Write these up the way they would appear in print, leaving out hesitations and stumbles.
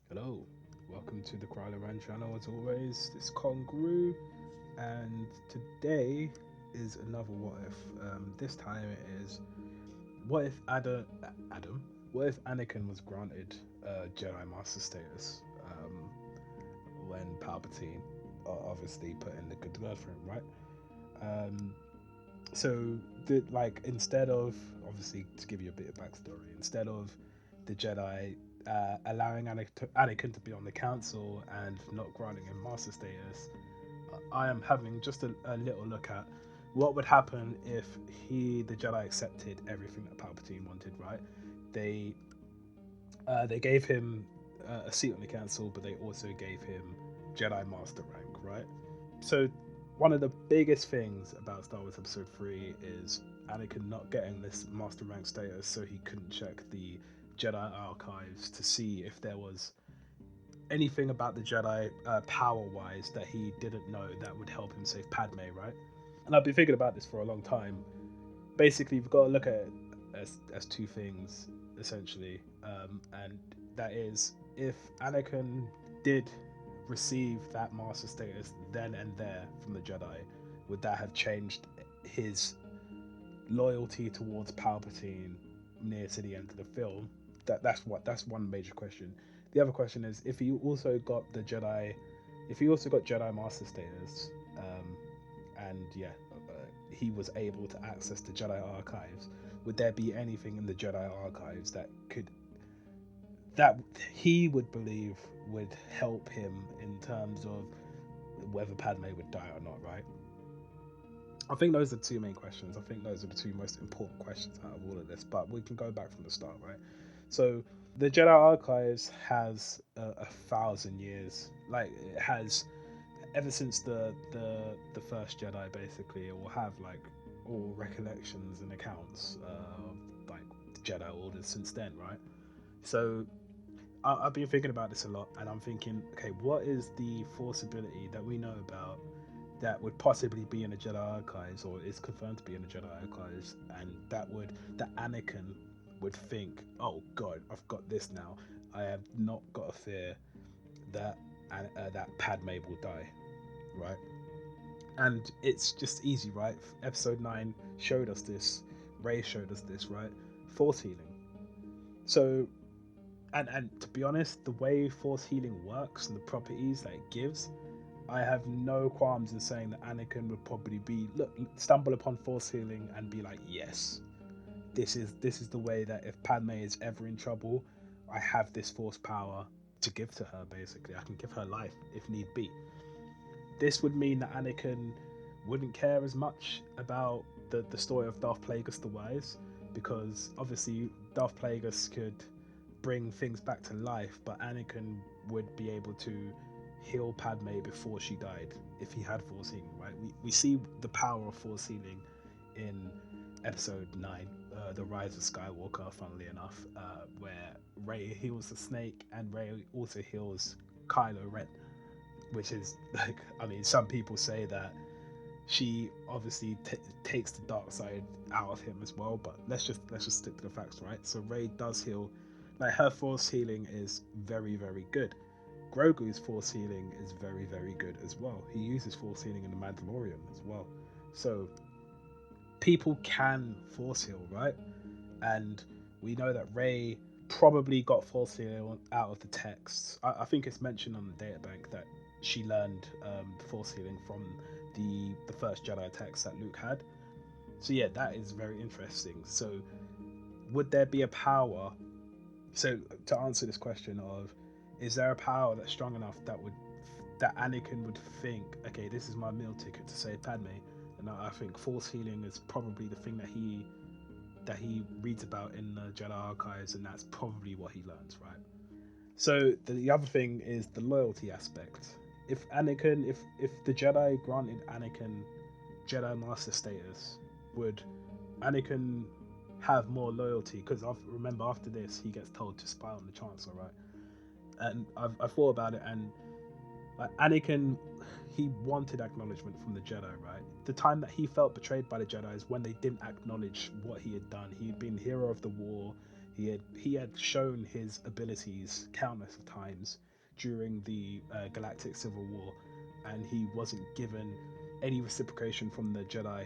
Hello, welcome to the Kryloran channel as always. This is Kongru, and today is another what if. This time it is what if Adam? What if Anakin was granted Jedi Master status when Palpatine obviously put in the good word for him, right? Um, so instead of obviously to give you a bit of backstory, instead of the Jedi allowing Anakin to be on the council and not granting him master status, I am having just a little look at what would happen if the Jedi accepted everything that Palpatine wanted. Right? They they gave him a seat on the council, but they also gave him Jedi Master rank. Right? So one of the biggest things about Star Wars Episode 3 is Anakin not getting this Master Rank status, so he couldn't check the Jedi Archives to see if there was anything about the Jedi power-wise that he didn't know that would help him save Padme, right? And I've been thinking about this for a long time. Basically, we've got to look at it as two things, essentially. And that is, if Anakin did receive that master status then and there from the Jedi, would that have changed his loyalty towards Palpatine near to the end of the film? That's one major question. The other question is if he also got Jedi Master status, and yeah, he was able to access the Jedi Archives. Would there be anything in the Jedi Archives that he would believe would help him in terms of whether Padme would die or not, right? I think those are the two main questions. I think those are the two most important questions out of all of this. But we can go back from the start, right? So the Jedi Archives has a thousand years. Like it has ever since the first Jedi. Basically, it will have like all recollections and accounts of like the Jedi orders since then, right? So I've been thinking about this a lot, and I'm thinking, okay, what is the Force ability that we know about that would possibly be in the Jedi Archives, or is confirmed to be in the Jedi Archives, and that Anakin would think, oh God, I've got this now. I have not got a fear that that Padme will die, right? And it's just easy, right? Episode 9 showed us this. Ray showed us this, right? Force healing. So and to be honest, the way force healing works and the properties that it gives, I have no qualms in saying that Anakin would probably stumble upon force healing and be like, yes, this is the way that if Padme is ever in trouble, I have this force power to give to her. Basically, I can give her life if need be. This would mean that Anakin wouldn't care as much about the story of Darth Plagueis the Wise, because obviously Darth Plagueis could bring things back to life, but Anakin would be able to heal Padme before she died if he had force healing, right? We see the power of force healing in episode 9, The Rise of Skywalker, funnily enough, where Rey heals the snake and Rey also heals Kylo Ren, which is like, I mean, some people say that she obviously takes the dark side out of him as well, but let's just stick to the facts, right? So Rey does heal, like her force healing is very very good. Grogu's force healing is very very good as well. He uses force healing in the Mandalorian as well. So people can force heal, right? And we know that Rey probably got force healing out of the texts. I think it's mentioned on the databank that she learned force healing from the first Jedi text that Luke had. So yeah, that is very interesting. So would there be a power? So to answer this question of, is there a power that's strong enough that Anakin would think, okay, this is my meal ticket to save Padme? And I think force healing is probably the thing that he reads about in the Jedi Archives, and that's probably what he learns, right? So the other thing is the loyalty aspect. If the Jedi granted Anakin Jedi Master status, would Anakin have more loyalty? Because remember, after this, he gets told to spy on the Chancellor, right? And I've thought about it, and like Anakin, he wanted acknowledgement from the Jedi, right? The time that he felt betrayed by the Jedi is when they didn't acknowledge what he had done. He'd been hero of the war. He had shown his abilities countless of times during the Galactic Civil War, and he wasn't given any reciprocation from the Jedi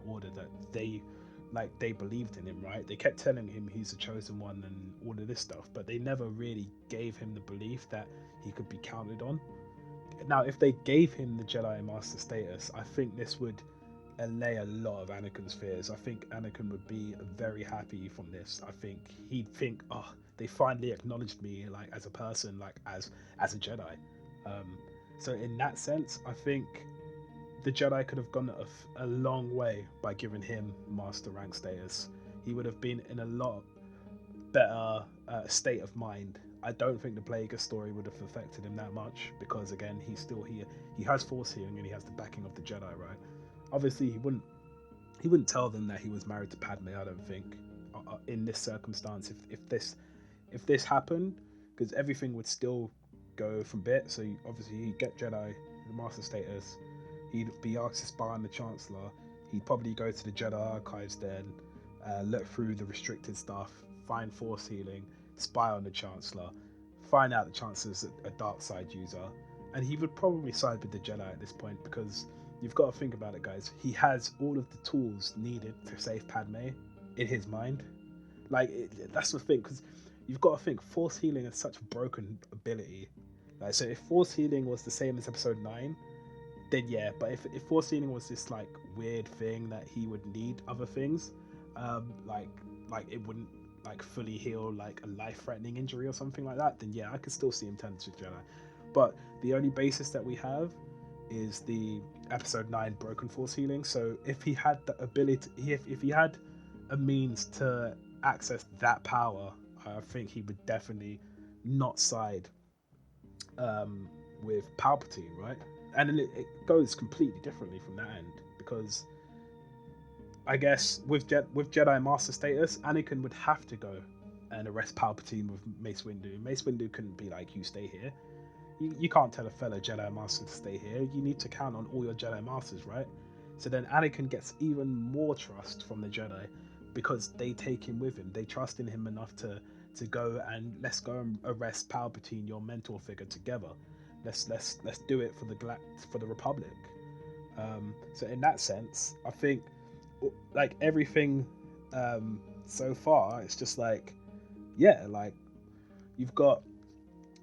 Order that they believed in him, right? They kept telling him he's the chosen one and all of this stuff, but they never really gave him the belief that he could be counted on. Now, if they gave him the Jedi Master status, I think this would allay a lot of Anakin's fears. I think Anakin would be very happy from this. I think he'd think, oh, they finally acknowledged me like as a person, like as a Jedi. So in that sense, I think the Jedi could have gone a long way by giving him Master rank status. He would have been in a lot better state of mind. I don't think the Plagueis story would have affected him that much because again, he's still here. He has Force healing and he has the backing of the Jedi, right? Obviously, he wouldn't tell them that he was married to Padme. I don't think in this circumstance, if this happened, because everything would still go from bit. So obviously, he'd get Jedi Master status. He'd be asked to spy on the Chancellor. He'd probably go to the Jedi Archives then, look through the restricted stuff, find Force healing, spy on the Chancellor, find out the Chancellor's a dark side user, and he would probably side with the Jedi at this point because you've got to think about it, guys. He has all of the tools needed to save Padme in his mind. That's the thing, because you've got to think Force healing is such a broken ability. Like, so if Force healing was the same as Episode 9, then yeah. But if Force healing was this like weird thing that he would need other things, like it wouldn't like fully heal like a life-threatening injury or something like that, then yeah, I could still see him turn to Jedi. But the only basis that we have is the Episode 9 broken Force healing. So if he had the ability, if he had a means to access that power, I think he would definitely not side with Palpatine, right? And then it goes completely differently from that end, because I guess with Jedi Master status, Anakin would have to go and arrest Palpatine with Mace Windu. Mace Windu couldn't be like, you stay here. You can't tell a fellow Jedi Master to stay here. You need to count on all your Jedi Masters, right? So then Anakin gets even more trust from the Jedi because they take him with him. They trust in him enough to go and let's go and arrest Palpatine, your mentor figure, together. Let's do it for the Republic. So in that sense, I think like everything so far, it's just like, yeah, like you've got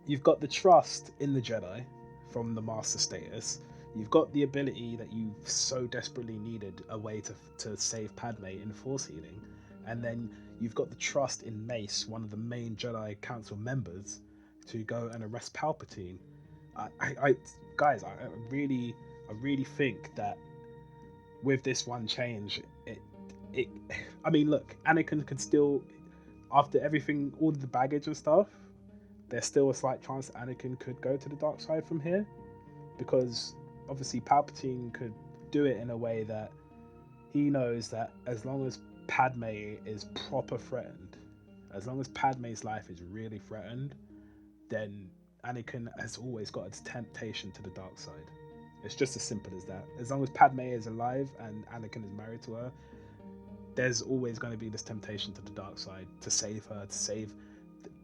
the trust in the Jedi from the Master status. You've got the ability that you so desperately needed, a way to save Padme in Force healing, and then you've got the trust in Mace, one of the main Jedi Council members, to go and arrest Palpatine. I really think that with this one change, I mean, look, Anakin can still, after everything, all the baggage and stuff, there's still a slight chance that Anakin could go to the dark side from here, because obviously Palpatine could do it in a way that he knows that as long as Padme is proper threatened, as long as Padme's life is really threatened, then Anakin has always got its temptation to the dark side. It's just as simple as that. As long as Padme is alive and Anakin is married to her, there's always going to be this temptation to the dark side, to save her, to save...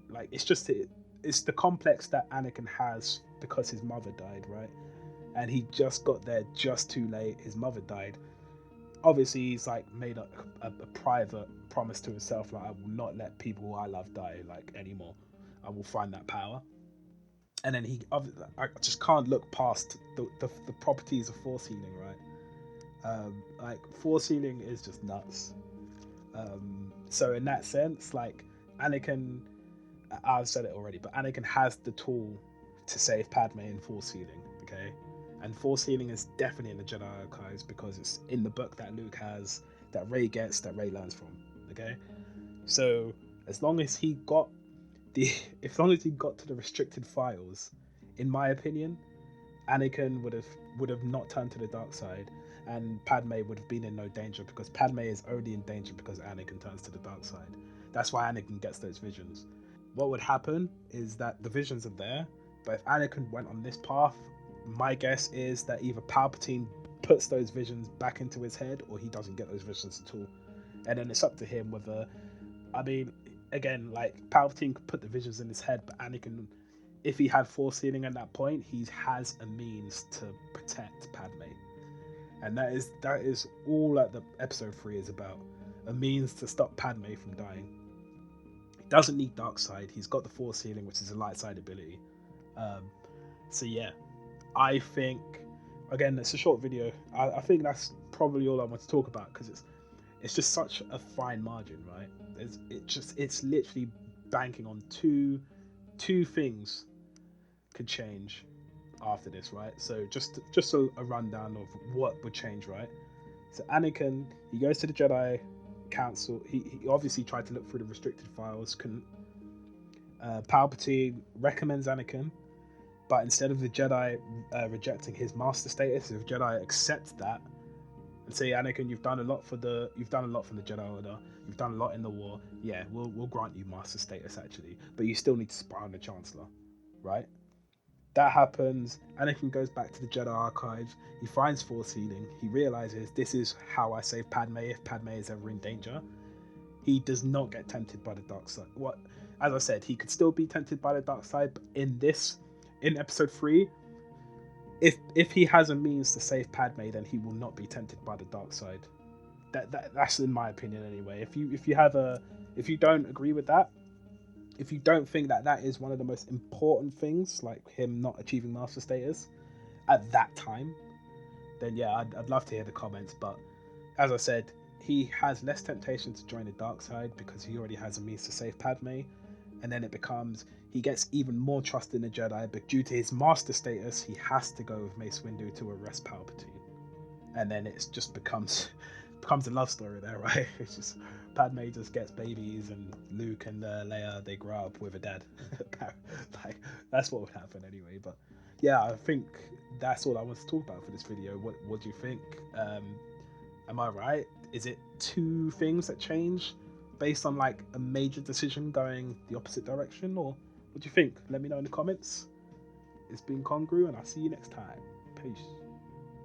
Like, it's the complex that Anakin has because his mother died, right? And he just got there just too late. His mother died. Obviously, he's like made a private promise to himself, like, I will not let people I love die like anymore. I will find that power. And then I just can't look past the properties of Force healing, right? Like, Force healing is just nuts. So in that sense, like, Anakin, I've said it already, but Anakin has the tool to save Padme in Force healing, okay? And Force healing is definitely in the Jedi Archives because it's in the book that Luke has, that Rey gets, that Rey learns from, okay? So as long as he got to the restricted files, in my opinion, Anakin would have not turned to the dark side, and Padme would have been in no danger, because Padme is only in danger because Anakin turns to the dark side. That's why Anakin gets those visions. What would happen is that the visions are there, but if Anakin went on this path, my guess is that either Palpatine puts those visions back into his head, or he doesn't get those visions at all. And then it's up to him whether I mean, again, like Palpatine could put the visions in his head, but Anakin, if he had Force healing at that point, he has a means to protect Padme, and that is all that the episode 3 is about. A means to stop Padme from dying. He doesn't need dark side. He's got the Force healing, which is a light side ability. Um, so yeah, I think, again, it's a short video. I think that's probably all I want to talk about because it's just such a fine margin, right? It's literally banking on two things could change after this, right? So just a rundown of what would change, right? So Anakin, he goes to the Jedi Council. He obviously tried to look through the restricted files, couldn't. Palpatine recommends Anakin, but instead of the Jedi rejecting his master status, if Jedi accept that and say, Anakin, you've done a lot for the Jedi Order, you've done a lot in the war. Yeah, we'll grant you master status actually, but you still need to spy on the Chancellor, right? That happens. Anakin goes back to the Jedi Archives. He finds Force healing. He realizes this is how I save Padme if Padme is ever in danger. He does not get tempted by the dark side. As I said, he could still be tempted by the dark side, but in episode 3, if he has a means to save Padme, then he will not be tempted by the dark side. That's in my opinion anyway. If you don't agree with that, if you don't think that is one of the most important things, like him not achieving master status at that time, then yeah, I'd love to hear the comments. But as I said, he has less temptation to join the dark side because he already has a means to save Padme, and then it becomes he gets even more trust in the Jedi, but due to his master status, he has to go with Mace Windu to arrest Palpatine, and then it just becomes a love story there, right? It's just Padme just gets babies, and Luke and Leia, they grow up with a dad. Like that's what would happen anyway. But yeah, I think that's all I want to talk about for this video. What do you think? Am I right? Is it two things that change based on like a major decision going the opposite direction, or what do you think? Let me know in the comments. It's been Congru, and I'll see you next time. Peace.